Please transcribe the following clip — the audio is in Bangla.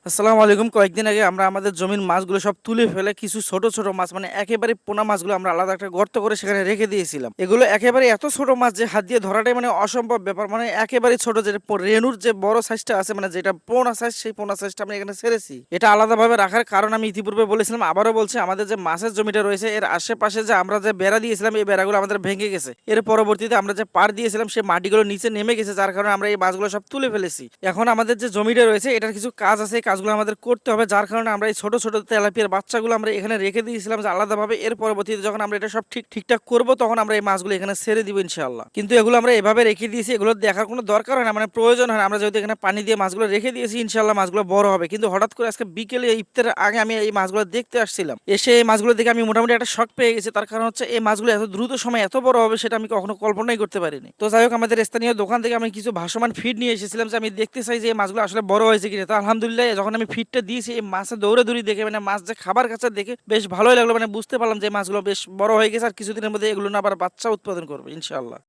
আসসালামু আলাইকুম। কয়েকদিন আগে আমরা আমাদের জমির মাছগুলো সব তুলে ফেলে কিছু ছোট, ছোট মাছ মানে একেবারে পোনা মাছগুলো আমরা আলাদা একটা গর্ত করে সেখানে রেখে দিয়েছিলাম। এগুলো একেবারে এত ছোট মাছ যে হাত দিয়ে ধরাটাই মানে অসম্ভব ব্যাপার। মানে একেবারেই ছোট যেটা রেণুর যে বড় সাইজটা আছে মানে যেটা পোনা সাইজ সেই পোনা সাইজটা আমি এখানে ছেড়েছি। এটা আলাদাভাবে রাখার কারণ আমি ইতিপূর্বে বলেছিলাম, আবারও বলছি, আমাদের যে মাছের জমিটা রয়েছে এর আশেপাশে যে আমরা যে বেড়া দিয়েছিলাম এই বেড়াগুলো আমাদের ভেঙে গেছে। এর পরবর্তীতে আমরা যে পাড় দিয়েছিলাম সেই মাটিগুলো নিচে নেমে গেছে, যার কারণে আমরা এই মাছগুলো সব তুলে ফেলেছি। এখন আমাদের যে জমিটা রয়েছে এটার কিছু কাজ আছে, এই কাজগুলো আমাদের করতে হবে, যার কারণে আমরা এই ছোট ছোট তেলাপিয়ার বাচ্চাগুলো আমরা এখানে রেখে দিয়েছিলাম যে আলাদাভাবে। এর পরবর্তীতে যখন আমরা এটা সব ঠিকঠাক করবো তখন আমরা এই মাছগুলো এখানে ছেড়ে দিব ইনশাআল্লাহ। কিন্তু এগুলো আমরা এভাবে রেখে দিয়েছি, এগুলো দেখার কোনো দরকার হয় না, মানে প্রয়োজন হয় না। আমরা যেহেতু এখানে পানি দিয়ে মাছগুলো রেখে দিয়েছি ইনশাআল্লাহ মাছগুলো বড় হবে। কিন্তু হঠাৎ করে আজকে বিকেলে ইফতারের আগে আমি এই মাছগুলো দেখতে আসছিলাম, এসে এই মাছগুলো দেখে আমি মোটামুটি একটা শক পেয়ে গেছি। তার কারণ হচ্ছে এই মাছগুলো এত দ্রুত সময় এত বড় হবে সেটা আমি কখনো কল্পনাই করতে পারিনি। তো যাই হোক, আমাদের স্থানীয় দোকান থেকে আমি কিছু ভাসমান ফিড নিয়ে এসেছিলাম যে আমি দেখতে চাই যে এই মাছগুলো আসলে বড় হয়েছে কিনা। তো আলহামদুলিল্লাহ যখন আমি ফিডটা দিয়েছি এই মাছের দৌড়াদৌড়ি দেখে মানে মাছ যে খাবার কাছে দেখে বেশ ভালোই লাগলো। মানে বুঝতে পারলাম যে মাছগুলো বেশ বড় হয়ে গেছে আর কিছুদিনের মধ্যে এগুলো না আবার বাচ্চা উৎপাদন করবে ইনশাআল্লাহ।